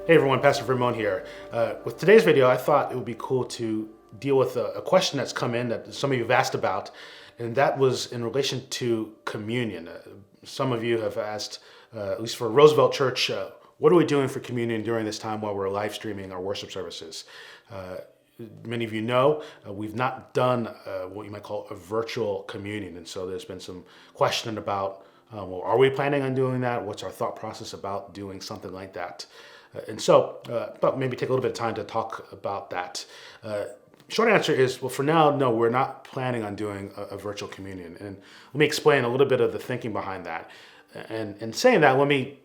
Hey everyone, Pastor Vermon here. With today's video, I thought it would be cool to deal with a question that's come in that some of you have asked about, and that was in relation to communion. Some of you have asked, at least for Roosevelt Church, what are we doing for communion during this time while we're live streaming our worship services? Many of you know we've not done what you might call a virtual communion, and so there's been some question about, well, are we planning on doing that? What's our thought process about doing something like that? But maybe take a little bit of time to talk about that. Short answer is, well, for now, no, we're not planning on doing a virtual communion. And let me explain a little bit of the thinking behind that. And saying that, let me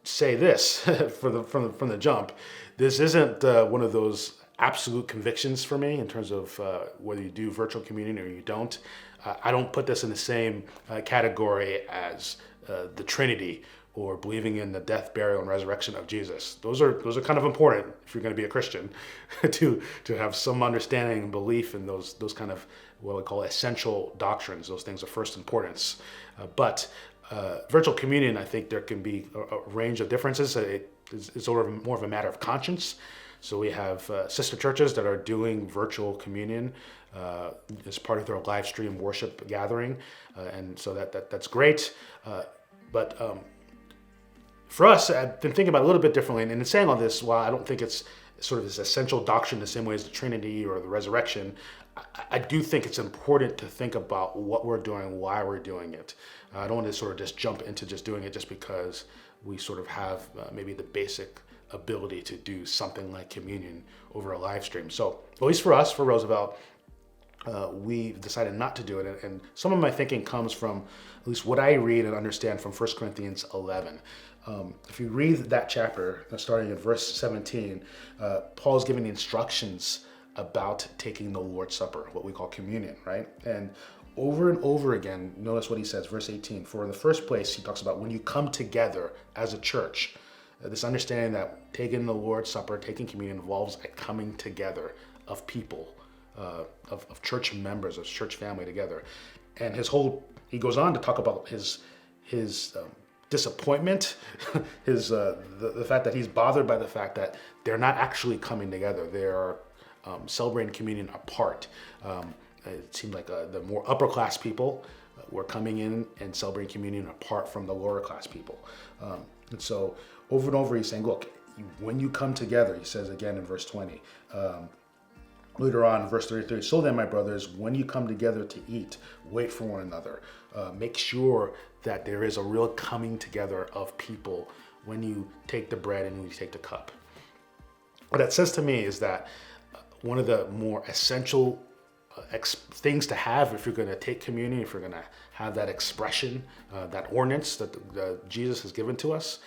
say this from the jump. This isn't one of those absolute convictions for me in terms of whether you do virtual communion or you don't. I don't put this in the same category as the Trinity or believing in the death, burial, and resurrection of Jesus. Those are kind of important if you're going to be a Christian, to have some understanding and belief in those kind of what we call essential doctrines. Those things of first importance. But virtual communion, I think there can be a range of differences. It's sort of more of a matter of conscience. So we have sister churches that are doing virtual communion as part of their live stream worship gathering, and so that's great. But for us, I've been thinking about it a little bit differently, and in saying all this, while I don't think it's sort of this essential doctrine the same way as the Trinity or the resurrection, I do think it's important to think about what we're doing, why we're doing it. I don't want to sort of just jump into just doing it just because we sort of have maybe the basic ability to do something like communion over a live stream. So at least for us, for Roosevelt, we've decided not to do it. And some of my thinking comes from at least what I read and understand from 1 Corinthians 11. If you read that chapter, starting in verse 17, Paul's giving the instructions about taking the Lord's Supper, what we call communion, right? And over again, notice what he says, verse 18. For in the first place, he talks about when you come together as a church, this understanding that taking the Lord's Supper, taking communion involves a coming together of people, of church members, of church family together. And he goes on to talk about his disappointment, the fact that he's bothered by the fact that they're not actually coming together. They are celebrating communion apart. It seemed like the more upper class people were coming in and celebrating communion apart from the lower class people. And so over and over he's saying, look, when you come together, he says again in verse 20, later on, verse 33, so then, my brothers, when you come together to eat, wait for one another. Make sure that there is a real coming together of people when you take the bread and when you take the cup. What that says to me is that one of the more essential things to have if you're going to take communion, if you're going to have that expression, that ordinance that Jesus has given to us,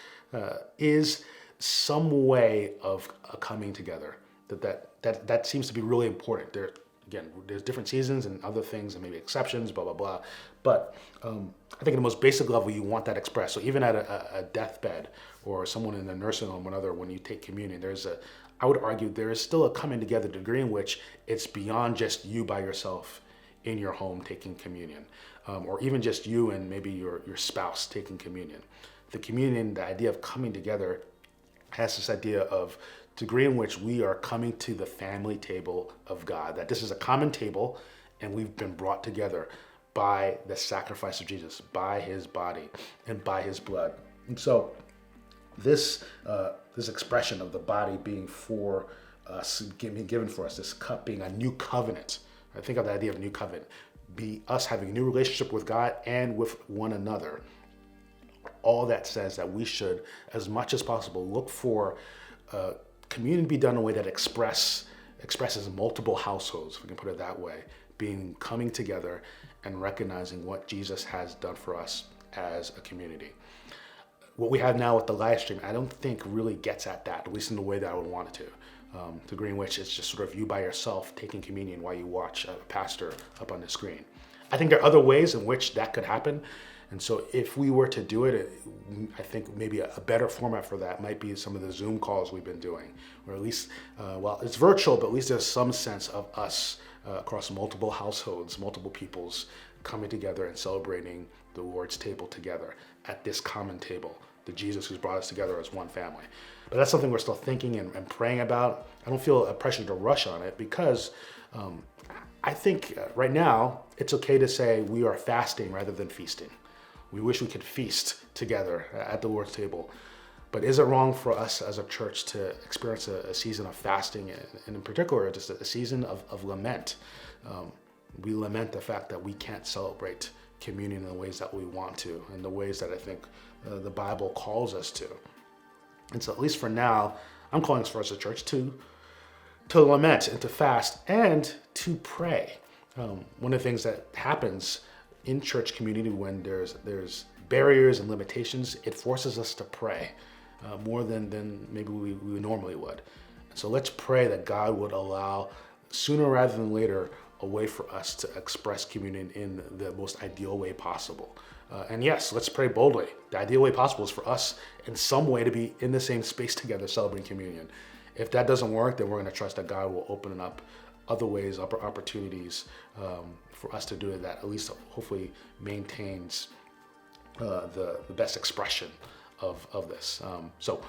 is some way of coming together. That seems to be really important. There's different seasons and other things and maybe exceptions, blah, blah, blah. But I think at the most basic level, you want that expressed. So even at a deathbed or someone in a nursing home, when you take communion, I would argue there is still a coming together degree in which it's beyond just you by yourself in your home taking communion, or even just you and maybe your spouse taking communion. The communion, the idea of coming together, has this idea of degree in which we are coming to the family table of God, that this is a common table and we've been brought together by the sacrifice of Jesus, by his body and by his blood. And so this expression of the body being for us, being given for us, this cup being a new covenant. I think of the idea of a new covenant, be us having a new relationship with God and with one another. All that says that we should, as much as possible, look for communion be done in a way that expresses multiple households, if we can put it that way, coming together and recognizing what Jesus has done for us as a community. What we have now with the live stream, I don't think really gets at that, at least in the way that I would want it to. The degree in which it's just sort of you by yourself taking communion while you watch a pastor up on the screen. I think there are other ways in which that could happen. And so if we were to do it, I think maybe a better format for that might be some of the Zoom calls we've been doing, or at least, well, it's virtual, but at least there's some sense of us across multiple households, multiple peoples coming together and celebrating the Lord's table together at this common table the Jesus who's brought us together as one family. But that's something we're still thinking and praying about. I don't feel a pressure to rush on it because I think right now it's okay to say we are fasting rather than feasting. We wish we could feast together at the Lord's table. But is it wrong for us as a church to experience a season of fasting, and in particular, just a season of lament? We lament the fact that we can't celebrate communion in the ways that we want to, in the ways that I think the Bible calls us to. And so at least for now, I'm calling for us as a church to lament and to fast and to pray. One of the things that happens in church community when there's barriers and limitations, it forces us to pray more than maybe we normally would. So let's pray that God would allow, sooner rather than later, a way for us to express communion in the most ideal way possible. And yes, let's pray boldly. The ideal way possible is for us in some way to be in the same space together celebrating communion. If that doesn't work, then we're going to trust that God will open up other ways, other opportunities for us to do it that at least hopefully maintains the best expression of this. So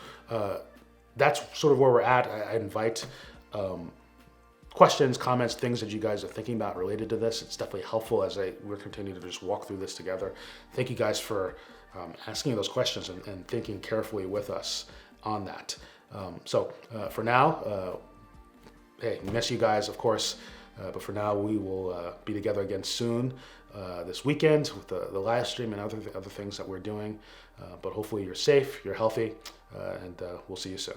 that's sort of where we're at. I invite questions, comments, things that you guys are thinking about related to this. It's definitely helpful as we're continuing to just walk through this together. Thank you guys for asking those questions and thinking carefully with us on that. So for now, hey, miss you guys, of course, but for now we will be together again soon this weekend with the live stream and other things that we're doing. But hopefully you're safe, you're healthy, and we'll see you soon.